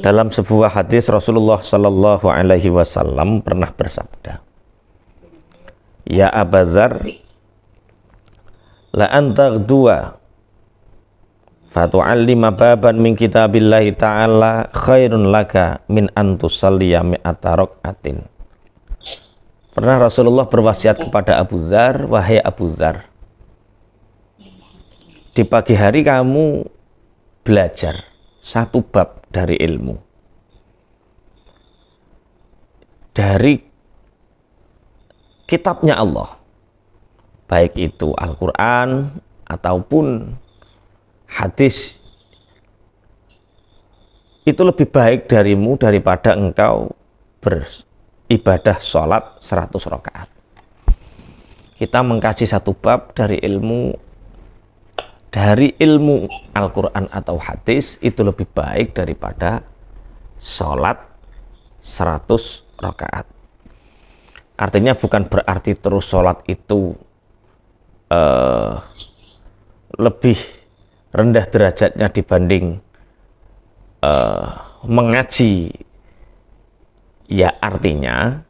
Dalam sebuah hadis Rasulullah Shallallahu Alaihi Wasallam pernah bersabda, Ya Aba Dzar, la antaghdua fatu'allima baban min kitabillahi ta'ala khairun laka min antusalliya mi'ata rak'atin. Pernah Rasulullah berwasiat kepada Abu Dzar, wahai Abu Dzar, di pagi hari kamu belajar satu bab dari ilmu, dari kitabnya Allah, baik itu Al-Quran ataupun hadis, itu lebih baik darimu daripada engkau beribadah sholat 100 rakaat. Kita mengkaji satu bab dari ilmu Al-Quran atau hadis, itu lebih baik daripada sholat 100 rakaat. Artinya bukan berarti terus sholat itu lebih rendah derajatnya dibanding mengaji. Ya artinya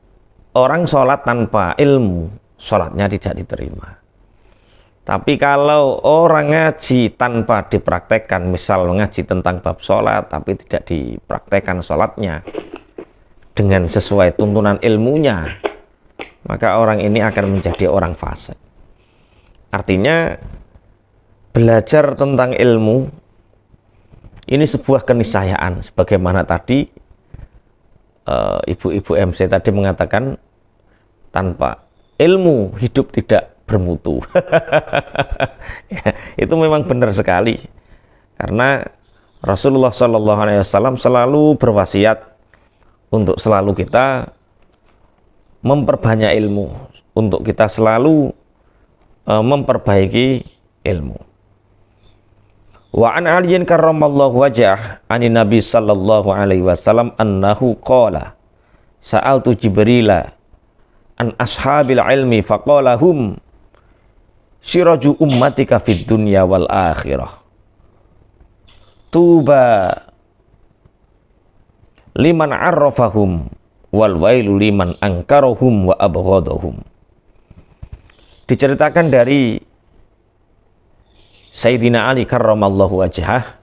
orang sholat tanpa ilmu, sholatnya tidak diterima. Tapi kalau orang ngaji tanpa dipraktekkan, misal ngaji tentang bab sholat tapi tidak dipraktekkan sholatnya dengan sesuai tuntunan ilmunya, maka orang ini akan menjadi orang fasik. Artinya belajar tentang ilmu ini sebuah keniscayaan, sebagaimana tadi ibu-ibu MC tadi mengatakan, tanpa ilmu hidup tidak bermutu. Ya, itu memang benar sekali, karena Rasulullah SAW selalu berwasiat untuk selalu kita memperbanyak ilmu, untuk kita selalu memperbaiki ilmu. Wa an aliyin karramallahu wajhah anin nabi sallallahu alaihi wasallam annahu qala sa'altu jibrila an ashabil ilmi faqala hum siraju ummatika fid dunya wal akhirah tuba liman arrafahum wal wailu liman angkarahum wa abghadahum. Diceritakan dari Sayyidina Ali karramallahu wajhah.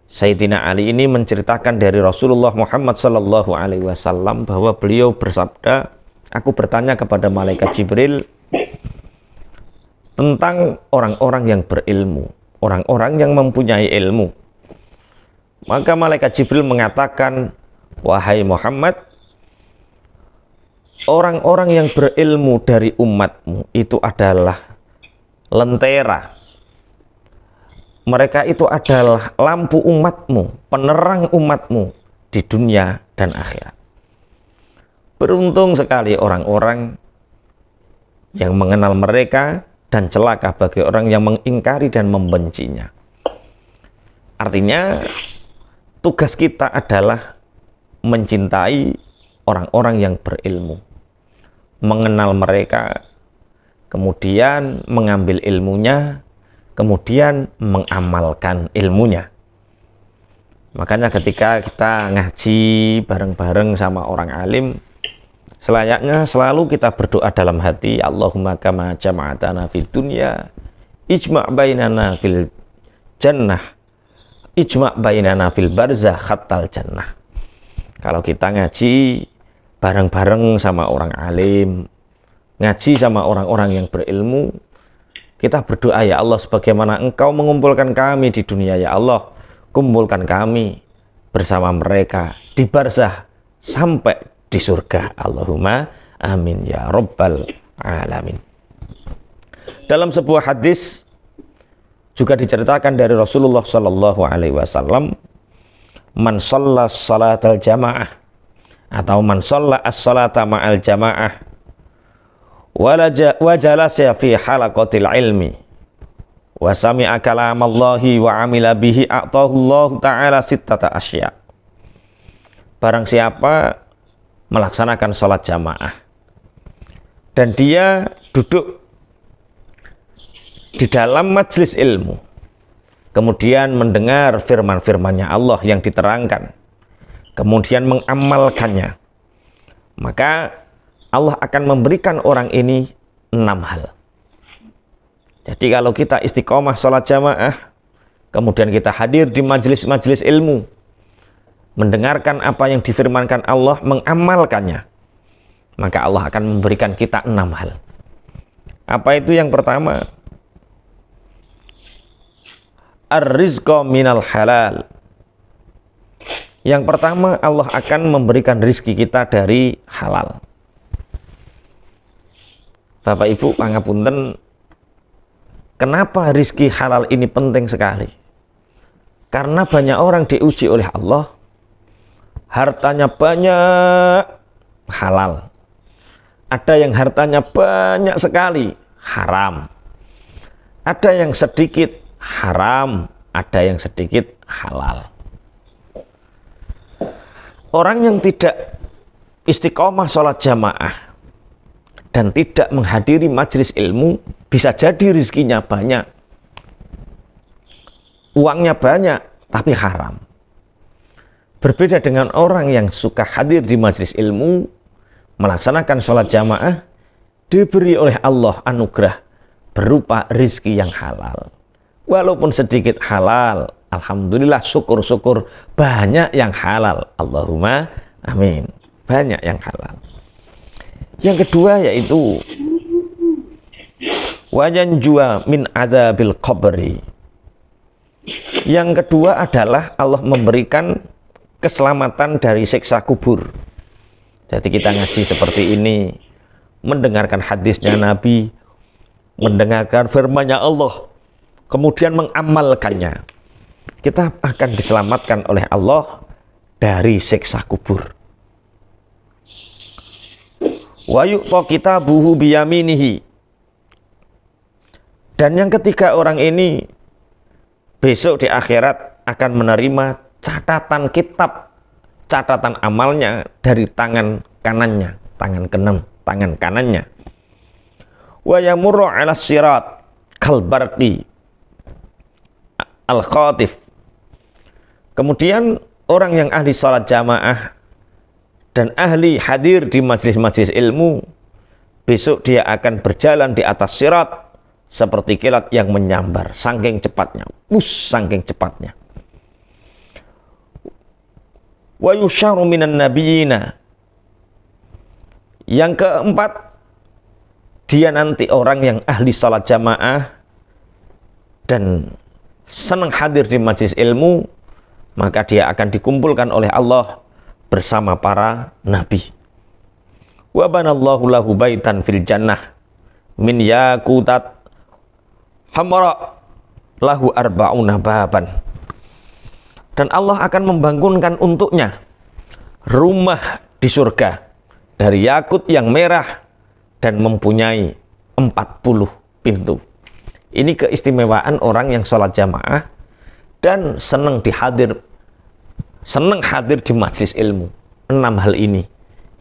Sayyidina Ali ini menceritakan dari Rasulullah Muhammad sallallahu alaihi wasallam bahwa beliau bersabda, aku bertanya kepada malaikat Jibril tentang orang-orang yang berilmu, orang-orang yang mempunyai ilmu. Maka malaikat Jibril mengatakan, wahai Muhammad, orang-orang yang berilmu dari umatmu itu adalah lentera. Mereka itu adalah lampu umatmu, penerang umatmu di dunia dan akhirat. Beruntung sekali orang-orang yang mengenal mereka, dan celaka bagi orang yang mengingkari dan membencinya. Artinya tugas kita adalah mencintai orang-orang yang berilmu, mengenal mereka, kemudian mengambil ilmunya, kemudian mengamalkan ilmunya. Makanya ketika kita ngaji bareng-bareng sama orang alim, selayaknya selalu kita berdoa dalam hati, Allahumma kama jama'atana fid dunya ijma' bainana fil jannah ijma' bainana fil barzah khattal jannah. Kalau kita ngaji bareng-bareng sama orang alim, ngaji sama orang-orang yang berilmu, kita berdoa, ya Allah, sebagaimana Engkau mengumpulkan kami di dunia, ya Allah, kumpulkan kami bersama mereka di barzah sampai di surga. Allahumma amin ya rabbal alamin. Dalam sebuah hadis juga diceritakan dari Rasulullah sallallahu alaihi wasallam, man shalla salatal jamaah atau man shalla as-salata ma'al jamaah wa jalasa fi halaqatil ilmi wa sami'a kalamallahi wa amila bihi a'tahu Allah taala sittata asya. Barang siapa melaksanakan sholat jamaah dan dia duduk di dalam majelis ilmu, kemudian mendengar firman-firmannya Allah yang diterangkan, kemudian mengamalkannya, maka Allah akan memberikan orang ini 6 hal. Jadi kalau kita istiqomah sholat jamaah, kemudian kita hadir di majelis-majelis ilmu, mendengarkan apa yang difirmankan Allah, mengamalkannya, maka Allah akan memberikan kita 6 hal. Apa itu? Yang pertama, ar-rizqa minal halal. Yang pertama, Allah akan memberikan rizki kita dari halal. Bapak Ibu pangapunten, kenapa rizki halal ini penting sekali? Karena banyak orang diuji oleh Allah, hartanya banyak, halal. Ada yang hartanya banyak sekali, haram. Ada yang sedikit, haram. Ada yang sedikit, halal. Orang yang tidak istiqomah sholat jamaah dan tidak menghadiri majelis ilmu, bisa jadi rizkinya banyak, uangnya banyak, tapi haram. Berbeda dengan orang yang suka hadir di majelis ilmu, melaksanakan sholat jamaah, diberi oleh Allah anugerah berupa rizki yang halal. Walaupun sedikit halal, alhamdulillah, syukur-syukur, banyak yang halal. Allahumma amin. Banyak yang halal. Yang kedua yaitu wayanjua min adzabil qabri. Yang kedua adalah Allah memberikan keselamatan dari siksa kubur. Jadi kita ngaji seperti ini, mendengarkan hadisnya Nabi, mendengarkan firman-Nya Allah, kemudian mengamalkannya, kita akan diselamatkan oleh Allah dari siksa kubur. Wa yu'ta kitabuhu biyaminihi. Dan yang ketiga, orang ini besok di akhirat akan menerima catatan kitab, catatan amalnya dari tangan kanannya, tangan kanannya. Wa yamurru 'ala sirat kalbarqi al-khatif. Kemudian orang yang ahli salat jamaah dan ahli hadir di majelis-majelis ilmu, besok dia akan berjalan di atas sirat seperti kilat yang menyambar, saking cepatnya, saking cepatnya. Wa yusyaru minan nabiyina. Yang keempat, dia nanti orang yang ahli salat jamaah dan senang hadir di majelis ilmu, maka dia akan dikumpulkan oleh Allah bersama para nabi. Wa banallahu lahu baitan fil jannah min yaqutat hamra lahu arba'una baban. Dan Allah akan membangunkan untuknya rumah di surga dari yakut yang merah dan mempunyai 40 pintu. Ini keistimewaan orang yang sholat jamaah dan senang hadir di majelis ilmu. 6 hal ini,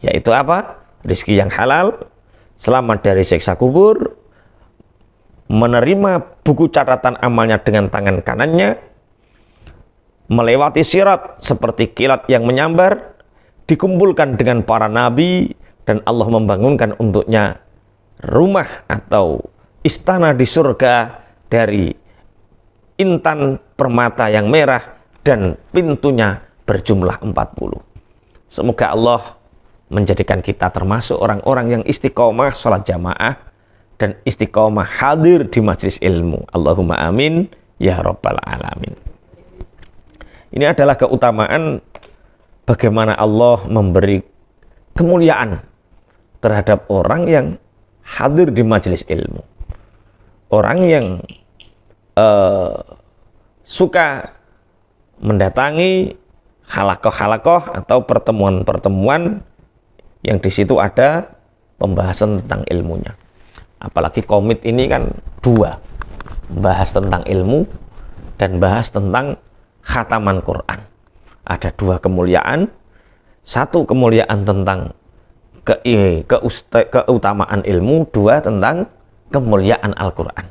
yaitu apa? Rizki yang halal, selamat dari siksa kubur, menerima buku catatan amalnya dengan tangan kanannya, melewati sirat seperti kilat yang menyambar, dikumpulkan dengan para nabi, dan Allah membangunkan untuknya rumah atau istana di surga dari intan permata yang merah dan pintunya berjumlah 40. Semoga Allah menjadikan kita termasuk orang-orang yang istiqomah sholat jamaah dan istiqomah hadir di majelis ilmu. Allahumma amin ya rabbal alamin. Ini adalah keutamaan bagaimana Allah memberi kemuliaan terhadap orang yang hadir di majelis ilmu. Orang yang suka mendatangi halakoh-halakoh atau pertemuan-pertemuan yang di situ ada pembahasan tentang ilmunya. Apalagi komit ini kan 2, bahas tentang ilmu dan bahas tentang khataman Quran. Ada 2 kemuliaan. 1 kemuliaan tentang keutamaan ilmu, 2 tentang kemuliaan Al-Quran.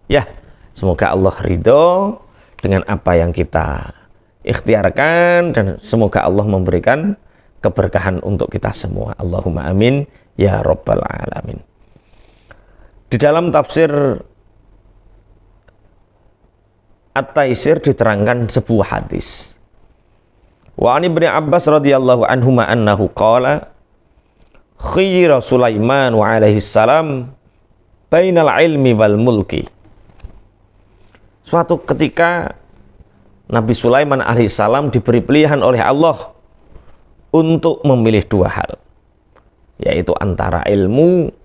Ya, semoga Allah ridho dengan apa yang kita ikhtiarkan, dan semoga Allah memberikan keberkahan untuk kita semua. Allahumma amin ya rabbal alamin. Di dalam tafsir At-Taisir diterangkan sebuah hadis. Wa an Ibnu Abbas radhiyallahu anhuma annahu qala khiyira Sulaiman wa alaihi salam bainal ilmi wal mulki. Suatu ketika Nabi Sulaiman alaihissalam diberi pilihan oleh Allah untuk memilih dua hal, yaitu antara ilmu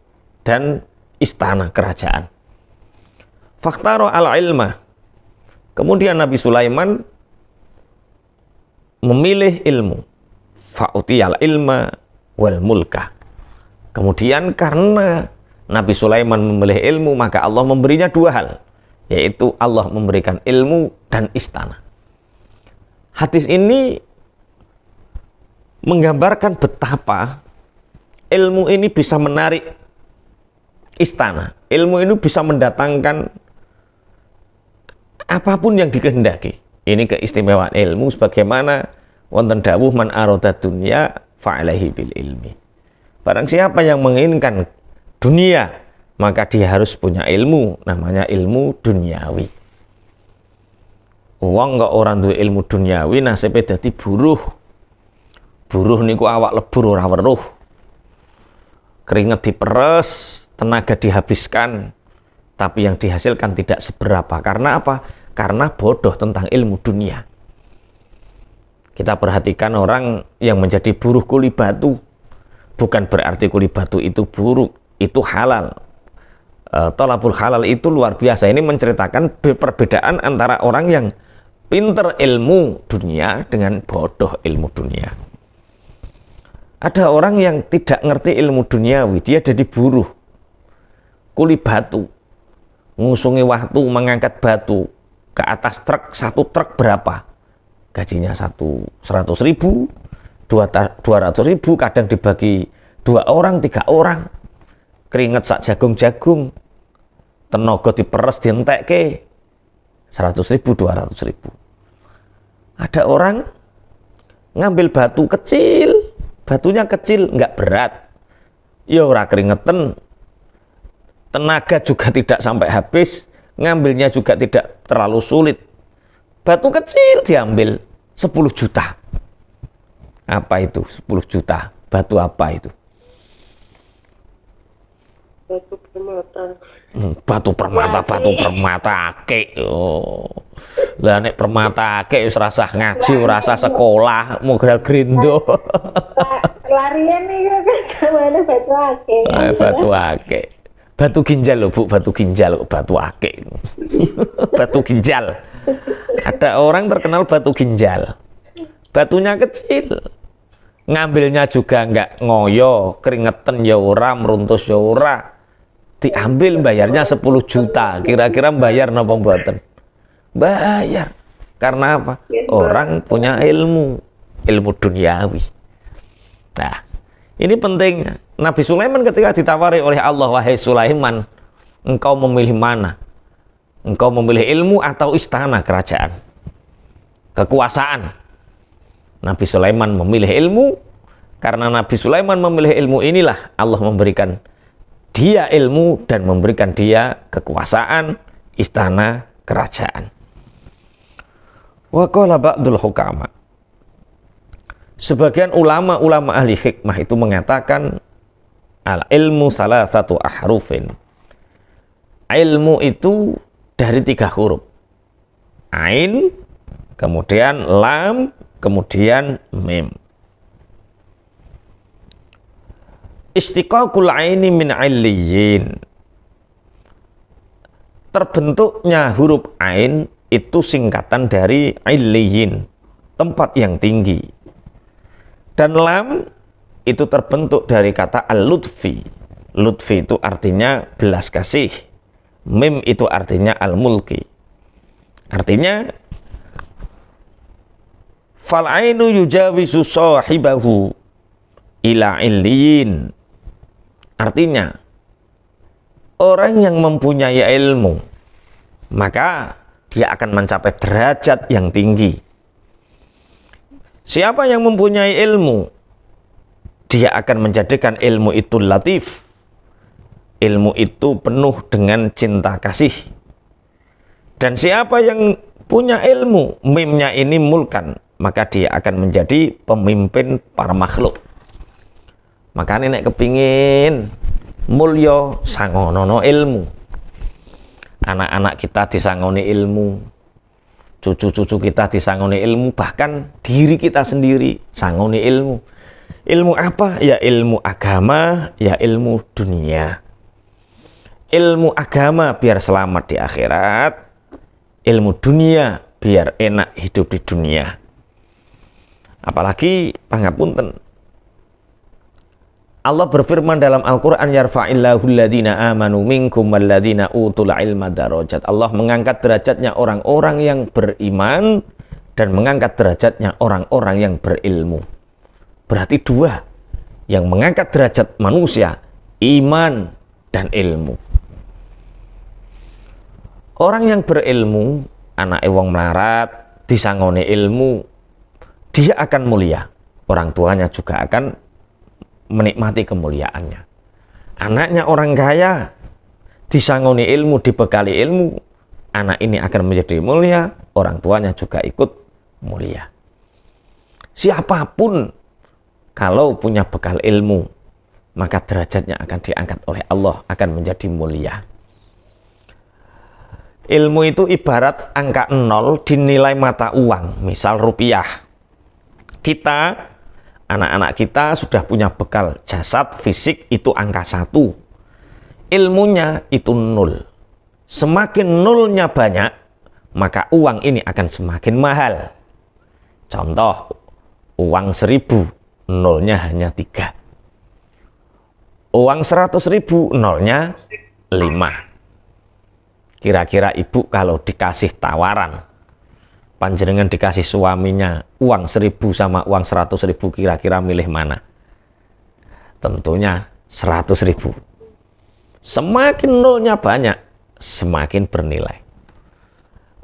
dan istana kerajaan. Fakhtaro al-ilma. Kemudian Nabi Sulaiman memilih ilmu. Fa'utiyal ilma wal mulka. Kemudian karena Nabi Sulaiman memilih ilmu, maka Allah memberinya dua hal, yaitu Allah memberikan ilmu dan istana. Hadis ini menggambarkan betapa ilmu ini bisa menarik istana. Ilmu ini bisa mendatangkan apapun yang dikehendaki. Ini keistimewaan ilmu, sebagaimana wonten dawuh man arada dunya fa'alaihi bil ilmi. Barang siapa yang menginginkan dunia, maka dia harus punya ilmu, namanya ilmu duniawi. Wong kok orang duwe ilmu duniawi nasibe dadi buruh. Buruh niku awak lebur ora weruh. Keringet diperes, tenaga dihabiskan, tapi yang dihasilkan tidak seberapa. Karena apa? Karena bodoh tentang ilmu dunia. Kita perhatikan orang yang menjadi buruh kuli batu. Bukan berarti kuli batu itu buruk, itu halal. Thalabul halal itu luar biasa. Ini menceritakan perbedaan antara orang yang pinter ilmu dunia dengan bodoh ilmu dunia. Ada orang yang tidak ngerti ilmu duniawi, dia jadi buruh kuli batu, ngusungi waktu mengangkat batu ke atas truk. Satu truk berapa? Gajinya 100.000, 200.000, kadang dibagi 2 orang, 3 orang. Keringet sak jagung-jagung, tenaga diperes dientekke 100.000, 200.000. Ada orang ngambil batu kecil, batunya kecil, nggak berat, ya ora keringetan, tenaga juga tidak sampai habis, ngambilnya juga tidak terlalu sulit. Batu kecil diambil 10 juta. Apa itu 10 juta? Batu apa itu? Batu permata. Batu permata akeh. Oh. Lah nek permata akeh wis rasah ngaji, rasah sekolah, modal grindo. Larian nih kan kemana batu akeh. Batu akeh. Batu ginjal loh, Bu, batu ginjal, batu akeh. Batu ginjal. Ada orang terkenal batu ginjal. Batunya kecil. Ngambilnya juga nggak ngoyo, keringetan ya ora, meruntus ya ora. Diambil, bayarnya 10 juta. Kira-kira bayar napa mboten? Bayar. Karena apa? Orang punya ilmu duniawi. Nah, ini penting. Nabi Sulaiman ketika ditawari oleh Allah, wahai Sulaiman, engkau memilih mana? Engkau memilih ilmu atau istana kerajaan? Kekuasaan. Nabi Sulaiman memilih ilmu. Karena Nabi Sulaiman memilih ilmu, inilah Allah memberikan dia ilmu dan memberikan dia kekuasaan, istana kerajaan. Wa qala ba'dul hukama. Sebagian ulama-ulama ahli hikmah itu mengatakan al ilmu salah satu ahrufin. Ilmu itu dari 3 huruf. Ain, kemudian lam, kemudian mim. Istiqaqul aini min illiyin. Terbentuknya huruf ain itu singkatan dari illiyin, tempat yang tinggi. Dan lam itu terbentuk dari kata al-lutfi. Lutfi itu artinya belas kasih. Mim itu artinya al-mulki. Artinya fal ainu yujawisu sahibahu ila illiyin. Artinya orang yang mempunyai ilmu, maka dia akan mencapai derajat yang tinggi. Siapa yang mempunyai ilmu, dia akan menjadikan ilmu itu latif. Ilmu itu penuh dengan cinta kasih. Dan siapa yang punya ilmu, mimnya ini mulkan, maka dia akan menjadi pemimpin para makhluk. Makanya nek kepingin mulya sangono ilmu. Anak-anak kita disangoni ilmu, cucu-cucu kita disangoni ilmu, bahkan diri kita sendiri sangoni ilmu. Ilmu apa? Ya ilmu agama, ya ilmu dunia. Ilmu agama biar selamat di akhirat, ilmu dunia biar enak hidup di dunia. Apalagi pangapunten, Allah berfirman dalam Al-Quran, yarfa'illahu alladhina amanu minkum walladhina utul ilma darajat. Allah mengangkat derajatnya orang-orang yang beriman dan mengangkat derajatnya orang-orang yang berilmu. Berarti dua yang mengangkat derajat manusia, iman dan ilmu. Orang yang berilmu, anak wong melarat, disangoni ilmu, dia akan mulia. Orang tuanya juga akan menikmati kemuliaannya. Anaknya orang kaya, disangoni ilmu, dibekali ilmu, anak ini akan menjadi mulia, orang tuanya juga ikut mulia. Siapapun kalau punya bekal ilmu, maka derajatnya akan diangkat oleh Allah, akan menjadi mulia. Ilmu itu ibarat angka 0 dinilai mata uang, misal rupiah. Kita, anak-anak kita sudah punya bekal jasad, fisik itu angka 1. Ilmunya itu 0. Semakin nolnya banyak, maka uang ini akan semakin mahal. Contoh, uang 1000, nolnya hanya 3. Uang 100.000, nolnya 5. Kira-kira ibu kalau dikasih tawaran, panjenengan dikasih suaminya uang 1000 sama uang 100.000, kira-kira milih mana? Tentunya 100.000. Semakin nolnya banyak, semakin bernilai.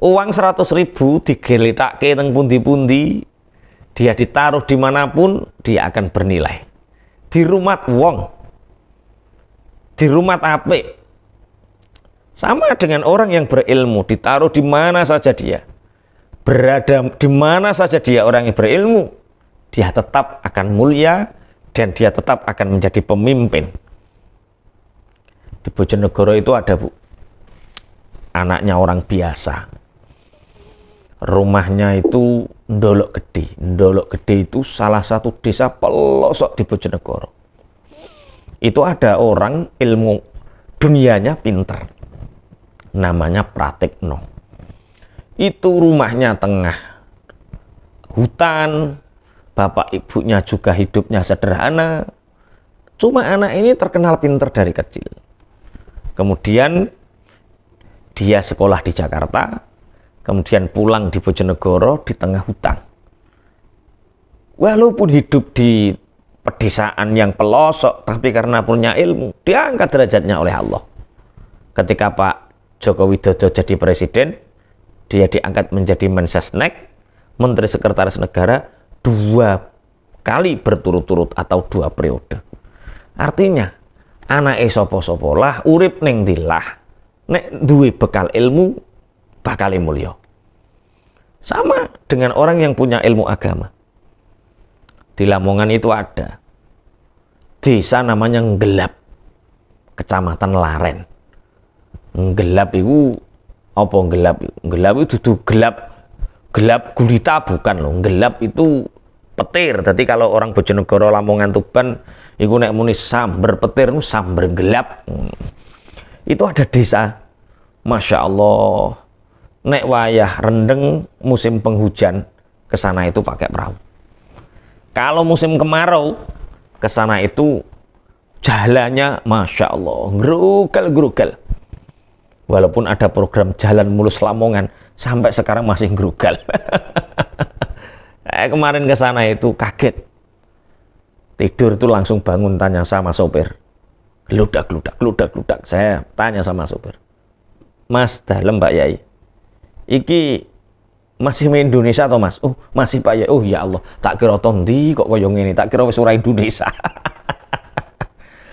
Uang 100.000 digelitakke teng pundi-pundi, dia ditaruh dimanapun, dia akan bernilai. Di rumah wong, di rumah apik. Sama dengan orang yang berilmu, ditaruh di mana saja dia, berada di mana saja dia orang yang berilmu, dia tetap akan mulia dan dia tetap akan menjadi pemimpin. Di Bojonegoro itu ada, Bu, anaknya orang biasa. Rumahnya itu Ndolok Gede. Ndolok Gede itu salah satu desa pelosok di Bojonegoro. Itu ada orang ilmu dunianya pinter, namanya Pratikno. Itu rumahnya tengah hutan, bapak ibunya juga hidupnya sederhana. Cuma anak ini terkenal pinter dari kecil. Kemudian dia sekolah di Jakarta, kemudian pulang di Bojonegoro di tengah hutan. Walaupun hidup di pedesaan yang pelosok, tapi karena punya ilmu, diangkat derajatnya oleh Allah. Ketika Pak Joko Widodo jadi presiden, dia diangkat menjadi Mensesnek, Menteri Sekretaris Negara, 2 kali berturut-turut atau 2 periode. Artinya, anake sapa-sapa lah urip ning dilah, nek duwe bekal ilmu bakal mulya. Sama dengan orang yang punya ilmu agama. Di Lamongan itu ada desa namanya Nggelap, Kecamatan Laren. Nggelap itu apa? Nggelap itu dudu gelap gurita bukan loh. Nggelap itu petir. Jadi kalau orang Bojonegoro, Lamongan, Tuban iku nek muni samber petir, samber gelap. Itu ada desa, Masya Allah, nek wayah rendeng musim penghujan ke sana itu pakai perahu. Kalau musim kemarau ke sana itu jalannya Masya Allah ngerugal. Walaupun ada program jalan mulus Lamongan, sampai sekarang masih ngerugal. Kemarin ke sana itu kaget. Tidur itu langsung bangun, tanya sama sopir. Gludak. Saya tanya sama sopir, Mas, dalem Mbak Yai? iki masih main Indonesia atau Mas? Oh, masih Pak ya. Oh ya Allah, tak kira tondi kok koyo ngene, tak kira wis ora Indonesia.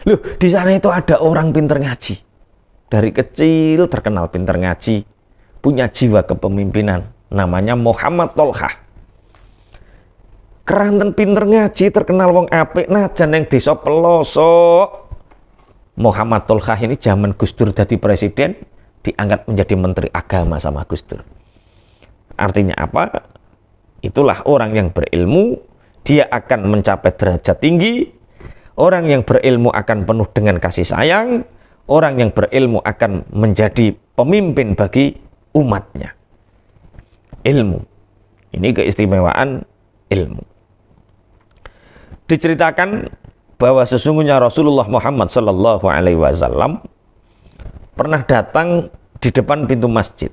Loh, di sana itu ada orang pinter ngaji. Dari kecil terkenal pinter ngaji, punya jiwa kepemimpinan, namanya Muhammad Tolhah. Keranten pinter ngaji, terkenal wong apik, najan yang desa pelosok. Muhammad Tolhah ini zaman Gus Dur jadi presiden, diangkat menjadi menteri agama sama Gus Dur. Artinya apa? Itulah orang yang berilmu, dia akan mencapai derajat tinggi. Orang yang berilmu akan penuh dengan kasih sayang. Orang yang berilmu akan menjadi pemimpin bagi umatnya. Ilmu. Ini keistimewaan ilmu. Diceritakan bahwa sesungguhnya Rasulullah Muhammad SAW pernah datang di depan pintu masjid.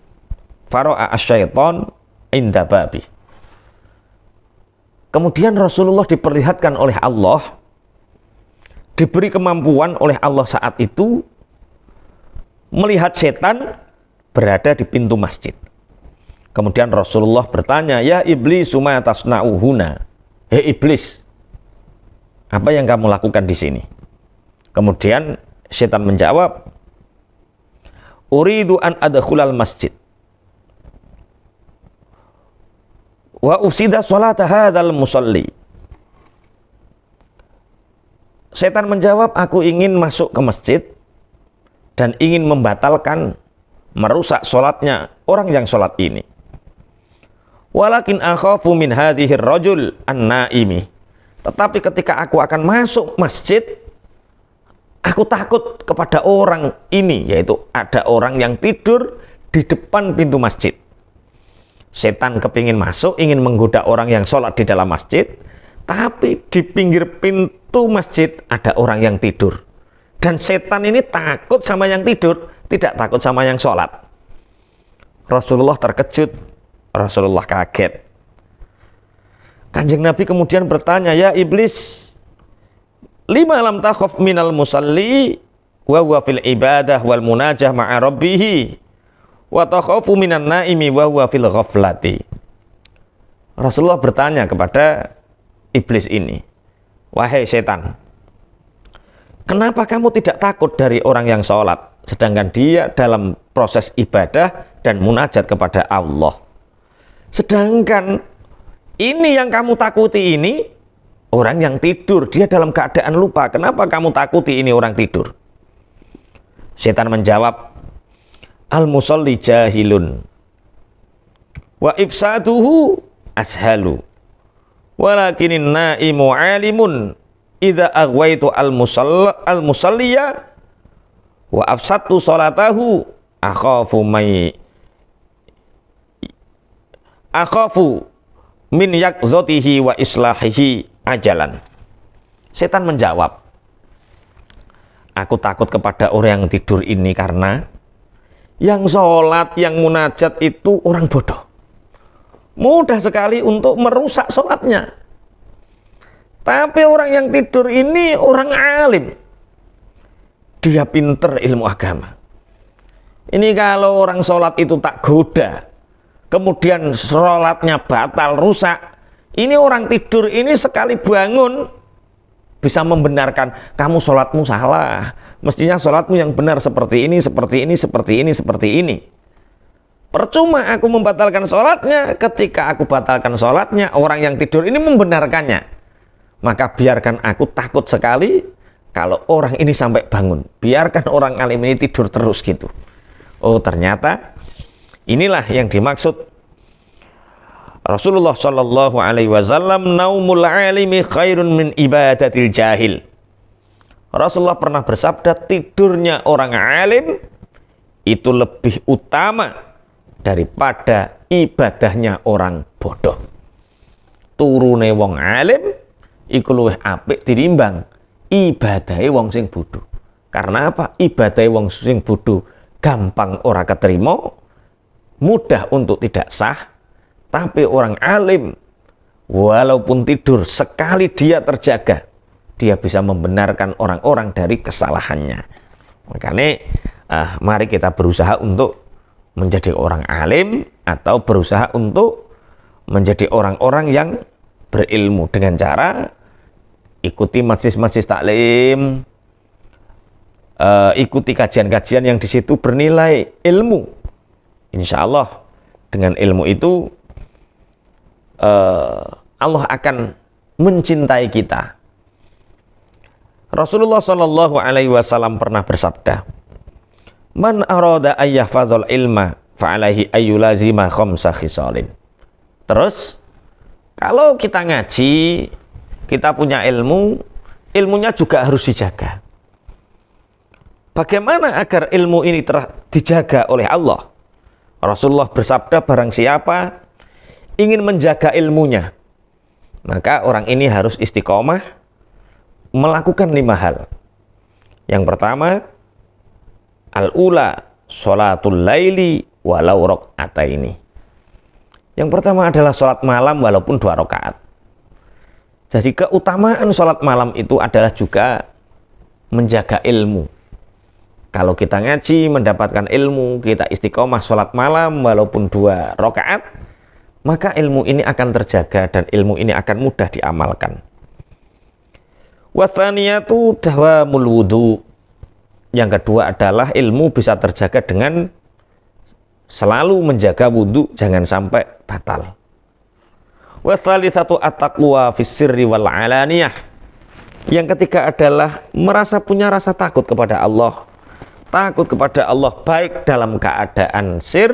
Fara'a asyaiton inda babi. Kemudian Rasulullah diperlihatkan oleh Allah, diberi kemampuan oleh Allah saat itu melihat setan berada di pintu masjid. Kemudian Rasulullah bertanya, "Ya iblis, suma tasna'uhuna?" Hei iblis, apa yang kamu lakukan di sini? Kemudian setan menjawab, "Uridu an adkhulal masjid wa ufsida sholata hadzal musalli." Setan menjawab, aku ingin masuk ke masjid dan ingin membatalkan, merusak sholatnya orang yang sholat ini. Walakin akhafu min hadhir rajul an-naimi. Tetapi ketika aku akan masuk masjid, aku takut kepada orang ini, yaitu ada orang yang tidur di depan pintu masjid. Setan kepingin masuk, ingin menggoda orang yang sholat di dalam masjid, tapi di pinggir pintu masjid ada orang yang tidur. Dan setan ini takut sama yang tidur, tidak takut sama yang sholat. Rasulullah terkejut, Rasulullah kaget. Kanjeng Nabi kemudian bertanya, "Ya iblis, lima lam takhaf minal musalli wa huwa fil ibadah wal munajah ma'a rabbih wa takhafu minan naimi wa huwa fil ghaflati." Rasulullah bertanya kepada iblis ini, "Wahai setan, kenapa kamu tidak takut dari orang yang sholat, sedangkan dia dalam proses ibadah dan munajat kepada Allah? Sedangkan ini yang kamu takuti ini orang yang tidur, dia dalam keadaan lupa. Kenapa kamu takuti ini orang tidur?" Setan menjawab, "Al-musalli jahilun wa ifsaduhu ashalu. Walakinin naimu alimun idza aghwaitu al-musalliya wa afsattu salatahu akhafu min yakzotihi wa islahihi ajalan." Setan menjawab, aku takut kepada orang yang tidur ini karena yang sholat, yang munajat itu orang bodoh. Mudah sekali untuk merusak sholatnya. Tapi orang yang tidur ini orang alim. Dia pinter ilmu agama. Ini kalau orang sholat itu tak goda, kemudian sholatnya batal, rusak. Ini orang tidur ini sekali bangun bisa membenarkan, kamu sholatmu salah. Mestinya sholatmu yang benar seperti ini, seperti ini, seperti ini, seperti ini. Percuma aku membatalkan sholatnya, ketika aku batalkan sholatnya, orang yang tidur ini membenarkannya. Maka biarkan aku takut sekali kalau orang ini sampai bangun. Biarkan orang alim ini tidur terus gitu. Oh ternyata inilah yang dimaksud Rasulullah Shallallahu Alaihi Wasallam, naumul alimi khairun min ibadatil jahil. Rasulullah pernah bersabda, tidurnya orang alim itu lebih utama daripada ibadahnya orang bodoh. Turune wong alim iku luwih apik tinimbang ibadahe wong sing bodoh. Karena apa? Ibadahe wong sing bodoh gampang ora keterima, mudah untuk tidak sah. Tapi orang alim walaupun tidur, sekali dia terjaga, dia bisa membenarkan orang-orang dari kesalahannya. Makanya mari kita berusaha untuk menjadi orang alim atau berusaha untuk menjadi orang-orang yang berilmu dengan cara ikuti majelis-majelis taklim, ikuti kajian-kajian yang di situ bernilai ilmu. Insya Allah dengan ilmu itu Allah akan mencintai kita. Rasulullah Shallallahu Alaihi Wasallam pernah bersabda, "Man arada ayyahfadzal ilma, fa'alaihi ayyulazima khamsa khisalin." Terus, kalau kita ngaji, kita punya ilmu, ilmunya juga harus dijaga. Bagaimana agar ilmu ini dijaga oleh Allah? Rasulullah bersabda, barang siapa ingin menjaga ilmunya, maka orang ini harus istiqomah melakukan 5 hal. Yang pertama, al-ula sholatul laili walau rakaataini. Yang pertama adalah sholat malam walaupun 2 rakaat. Jadi keutamaan sholat malam itu adalah juga menjaga ilmu. Kalau kita ngaji, mendapatkan ilmu, kita istiqomah sholat malam walaupun 2 rakaat, maka ilmu ini akan terjaga dan ilmu ini akan mudah diamalkan. Wathaniyatu dawamul wudu. Yang kedua adalah ilmu bisa terjaga dengan selalu menjaga wudu, jangan sampai batal. Wathalitsatu at-taqwa fis sirri wal alaniyah. Yang ketiga adalah merasa punya rasa takut kepada Allah. Takut kepada Allah baik dalam keadaan sir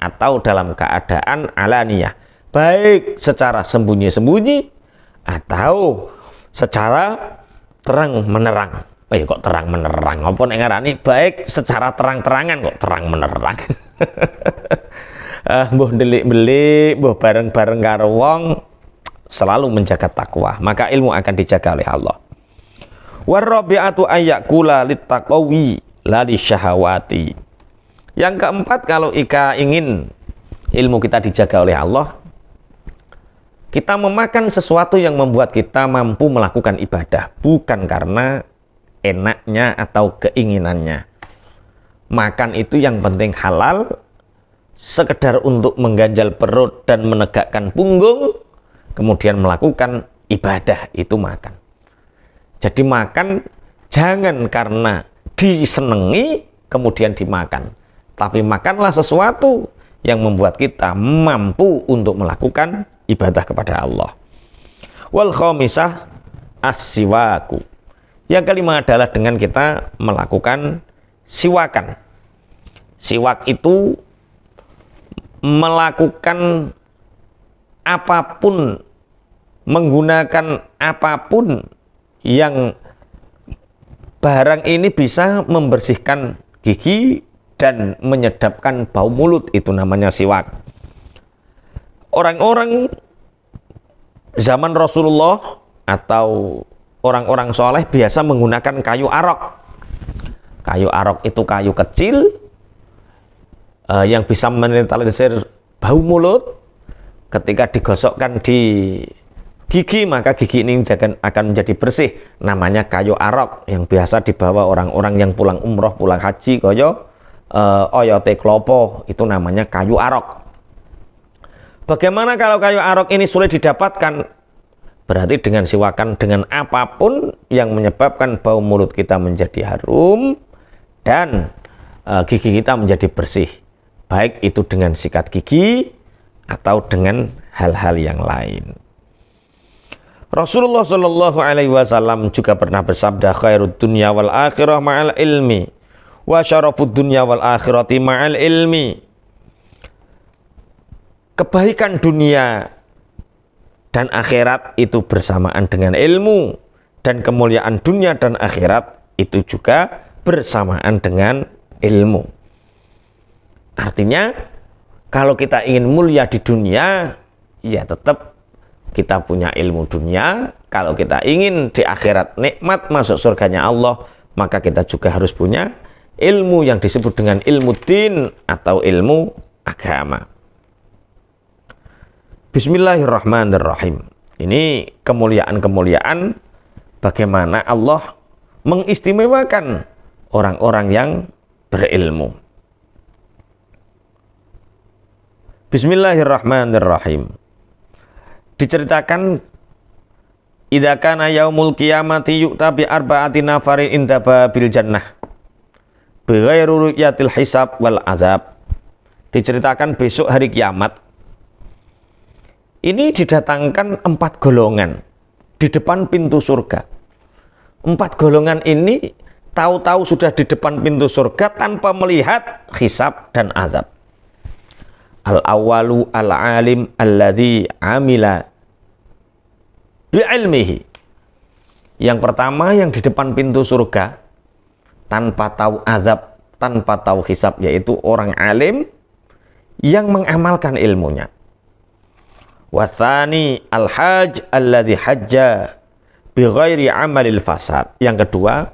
atau dalam keadaan alaniyah. Baik secara sembunyi-sembunyi atau secara terang menerang. Kok terang menerang? Apa nek ngarani baik secara terang-terangan kok terang menerang. Mbuh delik-delik, mbuh bareng-bareng karo wong, selalu menjaga takwa, maka ilmu akan dijaga oleh Allah. Warabi'atu ayyakula littaqawi la lisyahawati. Yang keempat, kalau ingin ilmu kita dijaga oleh Allah, kita memakan sesuatu yang membuat kita mampu melakukan ibadah, bukan karena enaknya atau keinginannya. Makan itu yang penting halal, sekedar untuk mengganjal perut dan menegakkan punggung, kemudian melakukan ibadah, itu makan. Jadi makan jangan karena disenangi kemudian dimakan, tapi makanlah sesuatu yang membuat kita mampu untuk melakukan ibadah kepada Allah. Wal khamisah as-siwaku. Yang kelima adalah dengan kita melakukan siwakan. Siwak itu melakukan apapun, menggunakan apapun yang barang ini bisa membersihkan gigi dan menyedapkan bau mulut, itu namanya siwak. Orang-orang zaman Rasulullah atau orang-orang soleh biasa menggunakan kayu arok. Kayu arok itu kayu kecil yang bisa menetralisir bau mulut. Ketika digosokkan di gigi, maka gigi ini akan menjadi bersih. Namanya kayu arok, yang biasa dibawa orang-orang yang pulang umroh, pulang haji, oyote klopo, itu namanya kayu arok. Bagaimana kalau kayu arok ini sulit didapatkan? Berarti dengan siwakan, dengan apapun yang menyebabkan bau mulut kita menjadi harum dan gigi kita menjadi bersih, baik itu dengan sikat gigi atau dengan hal-hal yang lain. Rasulullah Shallallahu Alaihi Wasallam juga pernah bersabda, khairud dunya wal akhirah ma'al ilmi, wa syarafud dunya wal akhirati ma'al ilmi. Kebaikan dunia dan akhirat itu bersamaan dengan ilmu, dan kemuliaan dunia dan akhirat itu juga bersamaan dengan ilmu. Artinya, kalau kita ingin mulia di dunia, ya tetap kita punya ilmu dunia. Kalau kita ingin di akhirat nikmat masuk surganya Allah, maka kita juga harus punya ilmu yang disebut dengan ilmu din atau ilmu agama. Bismillahirrahmanirrahim. Ini kemuliaan-kemuliaan bagaimana Allah mengistimewakan orang-orang yang berilmu. Bismillahirrahmanirrahim. Diceritakan idza kana yaumul qiyamati yu'ta bi arba'ati nafarin inda babil jannah bighairi ru'yatil hisab wal azab. Diceritakan besok hari kiamat ini didatangkan 4 golongan di depan pintu surga. 4 golongan ini tahu-tahu sudah di depan pintu surga tanpa melihat hisab dan azab. Al-awwalu al-alim alladzi amila bi'ilmihi. Yang pertama yang di depan pintu surga tanpa tahu azab, tanpa tahu hisab, yaitu orang alim yang mengamalkan ilmunya. Wathani al-hajj alladzi hajja bighairi amalil fasad. Yang kedua,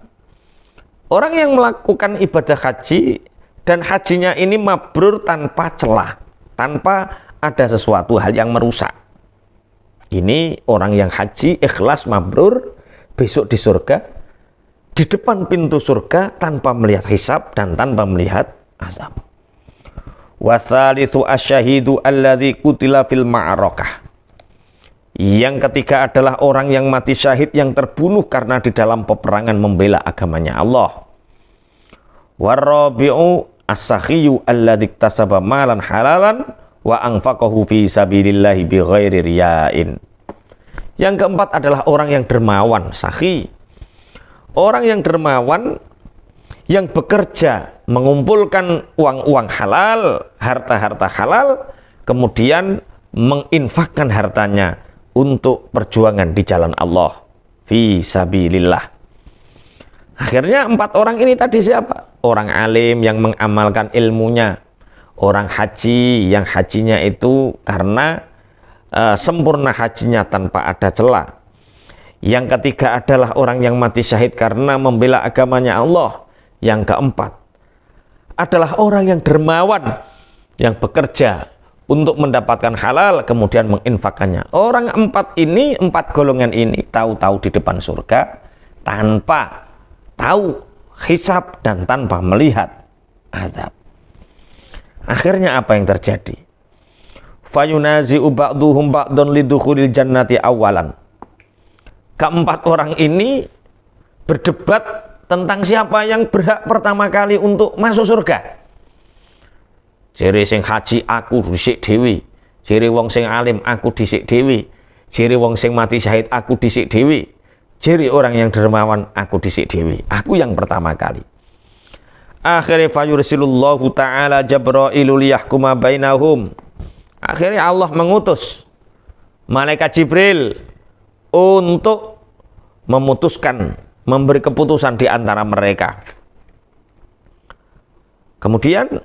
orang yang melakukan ibadah haji dan hajinya ini mabrur tanpa celah, tanpa ada sesuatu hal yang merusak. Ini orang yang haji ikhlas mabrur besok di surga, di depan pintu surga tanpa melihat hisab dan tanpa melihat azab. Wa tsalitsu asyahidu alladzi qutila fil ma'arakah. Yang ketiga adalah orang yang mati syahid yang terbunuh karena di dalam peperangan membela agamanya Allah. Warabi'u as-sakhiyu alladzi iktasaba malan halalan wa anfaqahu fi sabilillahi bighairi riya'in. Yang keempat adalah orang yang dermawan, sakhi. Orang yang dermawan yang bekerja mengumpulkan uang-uang halal, harta-harta halal, kemudian menginfakkan hartanya untuk perjuangan di jalan Allah fi sabilillah. Akhirnya 4 orang ini tadi siapa? Orang alim yang mengamalkan ilmunya, orang haji yang hajinya itu karena sempurna hajinya tanpa ada celah. Yang ketiga adalah orang yang mati syahid karena membela agamanya Allah. Yang keempat adalah orang yang dermawan yang bekerja untuk mendapatkan halal kemudian menginfakkannya. Orang 4 golongan ini tahu-tahu di depan surga tanpa tahu hisab dan tanpa melihat azab. Akhirnya apa yang terjadi? Fayunazi'u ba'duhum ba'dun lidukhulil jannati awalan. Keempat orang ini berdebat tentang siapa yang berhak pertama kali untuk masuk surga. Jere sing haji aku dhisik dhewe, jere wong sing alim aku dhisik dhewe, jere wong sing mati syahid aku dhisik dhewe, jere orang yang dermawan aku dhisik dhewe. Aku yang pertama kali. Akhirnya fayursilullahu ta'ala Jabrailu liyahkuma bainahum. Akhirnya Allah mengutus malaikat Jibril untuk memutuskan, memberi keputusan di antara mereka. Kemudian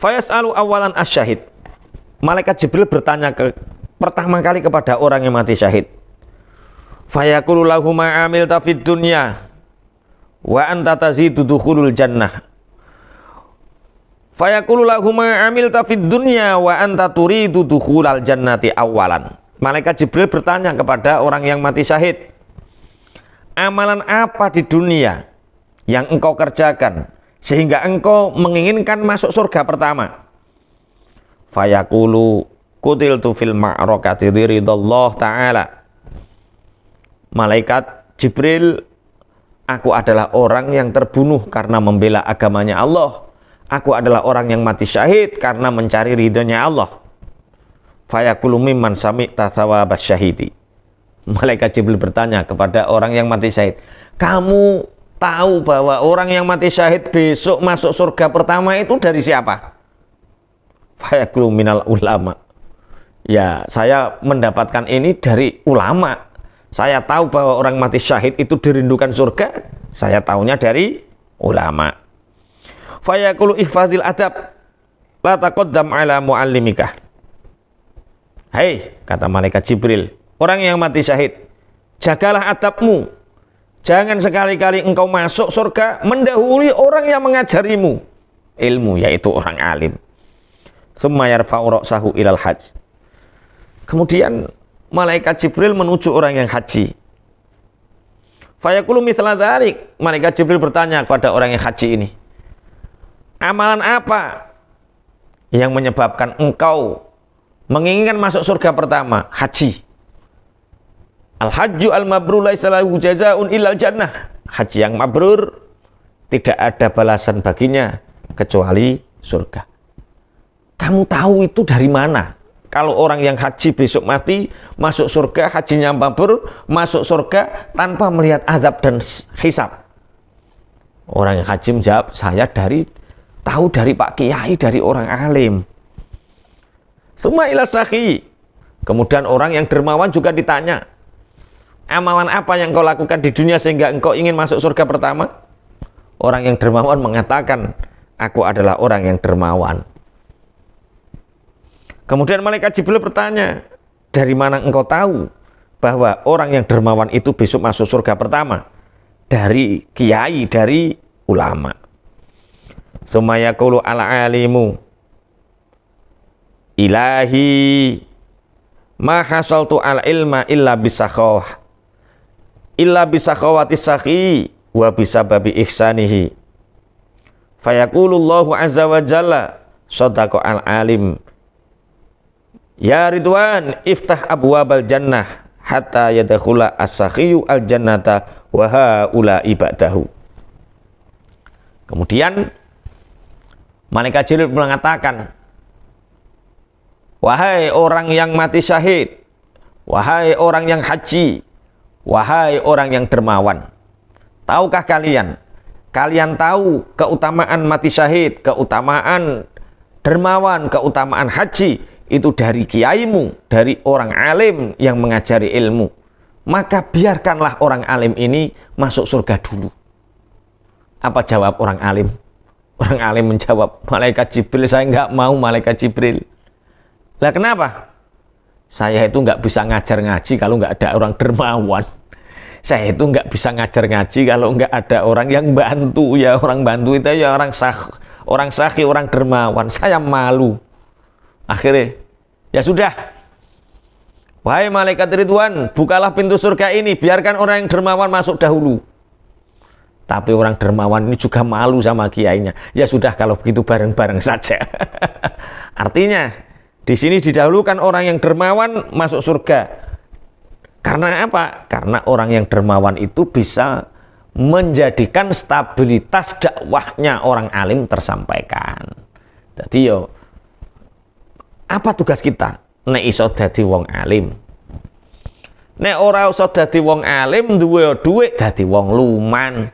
fayas'alu awalan asyahid. Malaikat Jibril bertanya pertama kali kepada orang yang mati syahid. Fayaqulu lahu ma amilta fid dunya wa anta tazidu dukhulul jannah. Fayaqulu lahu ma amilta fid dunya wa anta turidu dukhulal jannati awalan. Malaikat Jibril bertanya kepada orang yang mati syahid, amalan apa di dunia yang engkau kerjakan sehingga engkau menginginkan masuk surga pertama? Fayaqulu qutiltu fil ma'rakati ridallah ta'ala. Malaikat Jibril, aku adalah orang yang terbunuh karena membela agamanya Allah. Aku adalah orang yang mati syahid karena mencari ridhonya Allah. Fayaqulu mimman sami'ta thawabas syahidi. Malaikat Jibril bertanya kepada orang yang mati syahid, kamu tahu bahwa orang yang mati syahid besok masuk surga pertama itu dari siapa? Fayaqulu minal ulama. Ya, saya mendapatkan ini dari ulama. Saya tahu bahwa orang mati syahid itu dirindukan surga, saya tahunya dari ulama. Fayaqulu ihfazil adab la taqaddam ala muallimika. Hei, kata malaikat Jibril, orang yang mati syahid, jagalah adabmu. Jangan sekali-kali engkau masuk surga mendahului orang yang mengajarimu ilmu, yaitu orang alim. Tsumma yarfa'u ra'sahu ilal hajj. Kemudian malaikat Jibril menuju orang yang haji. Fayaqulu mithla dzalik. Malaikat Jibril bertanya kepada orang yang haji ini, amalan apa yang menyebabkan engkau menginginkan masuk surga pertama? Haji. Al-hajju al-mabrur laisa lahu jazaa'un illal jannah. Haji yang mabrur tidak ada balasan baginya kecuali surga. Kamu tahu itu dari mana? Kalau orang yang haji besok mati, masuk surga, hajinya mabrur, masuk surga tanpa melihat azab dan hisab. Orang yang haji menjawab, saya tahu dari Pak Kiai, dari orang alim. Summa ila sakhi. Kemudian orang yang dermawan juga ditanya, amalan apa yang kau lakukan di dunia sehingga engkau ingin masuk surga pertama? Orang yang dermawan mengatakan, aku adalah orang yang dermawan. Kemudian malaikat Jibril bertanya, dari mana engkau tahu bahwa orang yang dermawan itu besok masuk surga pertama? Dari kiai, dari ulama. Summa yaqulu al-alimu ilahi ma hasaltu al-ilma illa bisakhawah illa bisakhawati sakhi wa bisababi ihsanihi. Fayaqulullahu azza wa jalla sadaqa al-alim ya Ridwan iftah abwabal jannah hatta yadkhula as-sakhiyu al-jannata wa haula ibadahu. Kemudian malaikat Jibril mengatakan, wahai orang yang mati syahid, wahai orang yang haji, wahai orang yang dermawan, tahukah kalian tahu keutamaan mati syahid, keutamaan dermawan, keutamaan haji itu dari kiaimu, dari orang alim yang mengajari ilmu. Maka biarkanlah orang alim ini masuk surga dulu. Apa jawab orang alim? Orang alim menjawab, malaikat Jibril, saya enggak mau malaikat Jibril. Lah kenapa? Saya itu enggak bisa ngajar ngaji kalau enggak ada orang dermawan. Saya itu enggak bisa ngajar ngaji kalau enggak ada orang yang bantu. Ya orang bantu itu ya orang sakhi, orang dermawan. Saya malu. Akhirnya, ya sudah. Wahai malaikat Ridwan, bukalah pintu surga ini, biarkan orang yang dermawan masuk dahulu. Tapi orang dermawan ini juga malu sama kiainya. Ya sudah kalau begitu bareng-bareng saja. Artinya di sini didahulukan orang yang dermawan masuk surga. Karena apa? Karena orang yang dermawan itu bisa menjadikan stabilitas dakwahnya orang alim tersampaikan. Jadi yo, apa tugas kita? Nek iso dadi wong alim. Nek ora iso dadi wong alim, duwe dhuwit dadi wong luman.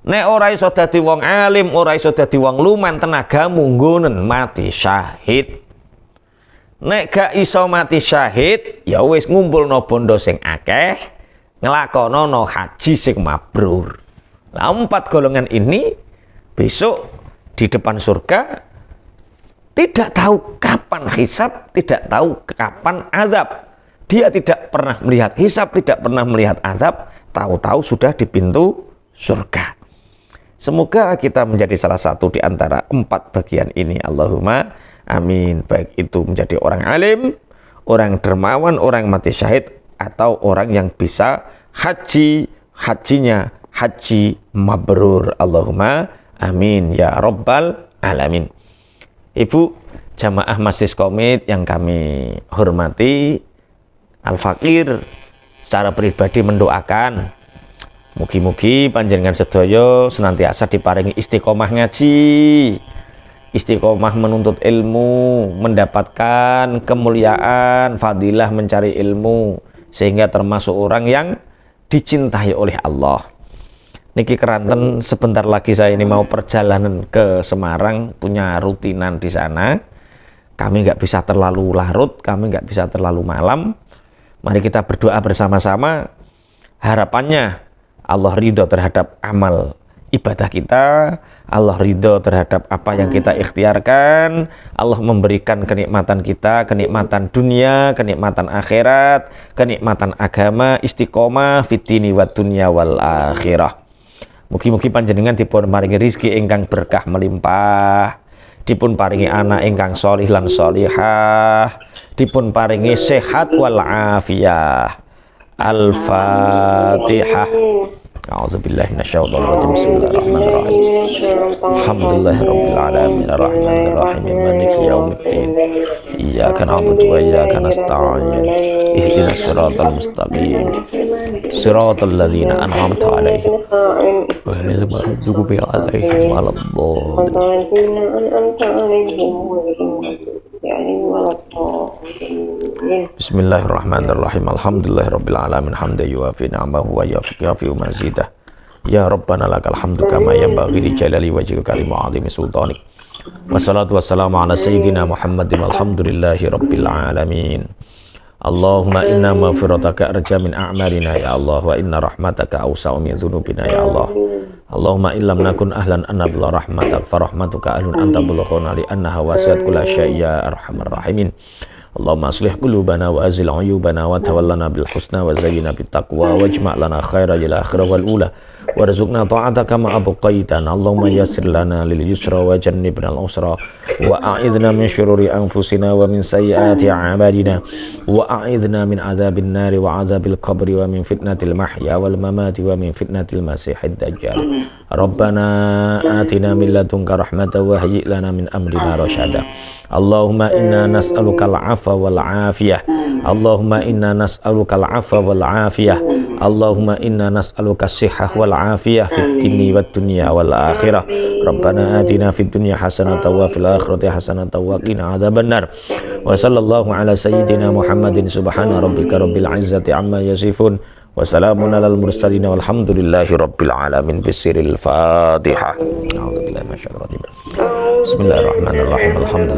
Nek ora iso dadi wong alim, ora iso dadi wong luman, tenagamu nggonen mati syahid. Nek gak iso mati syahid, ya wis ngumpulno bondo sing akeh, nglakonono haji sing mabrur. Lah 4 golongan ini besok di depan surga tidak tahu kapan hisab, tidak tahu kapan azab. Dia tidak pernah melihat hisab, tidak pernah melihat azab, tahu-tahu sudah di pintu surga. Semoga kita menjadi salah satu di antara 4 bagian ini. Allahumma amin. Baik itu menjadi orang alim, orang dermawan, orang mati syahid, atau orang yang bisa hajinya haji mabrur. Allahumma amin ya rabbal alamin. Ibu jamaah Masjid Komit yang kami hormati, Al-Fakir secara pribadi mendoakan mugi-mugi panjenengan sedaya senantiasa diparingi istiqomah ngaji, istiqomah menuntut ilmu, mendapatkan kemuliaan, fadilah mencari ilmu, sehingga termasuk orang yang dicintai oleh Allah. Niki keranten, sebentar lagi saya ini mau perjalanan ke Semarang, punya rutinan di sana. Kami nggak bisa terlalu larut, kami nggak bisa terlalu malam. Mari kita berdoa bersama-sama. Harapannya Allah ridho terhadap amal ibadah kita, Allah ridho terhadap apa yang kita ikhtiarkan, Allah memberikan kenikmatan kita, kenikmatan dunia, kenikmatan akhirat, kenikmatan agama, istiqomah fitini wa dunya wal akhirah. Mugi-mugi panjenengan dipun paringi rezeki ingkang berkah melimpah, dipun paringi anak ingkang sholih lan sholihah, dipun paringi sehat wal afiyah. Al-Fatihah. A'udzubillahi minasyaitonir rajim. Bismillahirrahmanirrahim. Alhamdulillahirabbil alamin arrahmanir rahim maliki yaumiddin. Iyyaka na'budu wa iyyaka nasta'in. Ihdinas siratal mustaqim. Siratal ladzina an'amta 'alaihim ghairil maghdubi 'alaihim waladdallin. Bismillahirrahmanirrahim. Alhamdulillahirabbil alamin hamdan yuwafi ni'amahu wa yafi mazidah. Ya Rabbana lakal hamdu kama yanbaghi li jalali wajhika li ma'azimi sultanik. Wassalatu wassalamu ala sayyidina Muhammadin walhamdulillahi rabbil alamin. Allahumma inna maghfirataka arja min a'malina ya Allah, wa inna rahmataka awsa'u min dhunubina ya Allah. Allahumma illam nakun ahlan an nabla rahmatak farahmatuka ahlun anta bulughuna li annaha wasi'at kulla syai'in ya arhamar rahimin. Allahumma aslih qulubana wa azil uyubana wa tawallana bil husna wa zayyina bit taqwa wajma' lana khairal akhirah wal ula warzuqna ta'ataka ma abqaitana. Allahumma yassir lana lil yusra wa jannibna al usra wa a'idna min syururi anfusina wa min sayyiati a'malina wa a'idna min adzabin nari wa adzabil qabri wa min fitnatil mahya wal mamati wa min fitnatil masiihid dajjal. Rabbana atina min ladunka rahmatan wa hayyi' lana min amrina rasyada. Allahumma inna nas'aluka al-'afwa wal 'afiyah. Allahumma inna nas'aluka al-'afwa wal 'afiyah. Allahumma inna nas'aluka as-sihhah wal 'afiyah fid dini wad dunya wal akhirah. Rabbana atina fid dunya hasanatan wa fil akhirati hasanatan wa qina adzabannar. Wa sallallahu ala sayyidina Muhammadin subhana rabbika rabbil 'izzati amma yasifun. Wa salamun alal mursalin walhamdulillahi rabbil alamin. Bisiril Fatihah. A'udzubillahi minasyaitonir rajim. Bismillahirrahmanirrahim. Alhamdulillah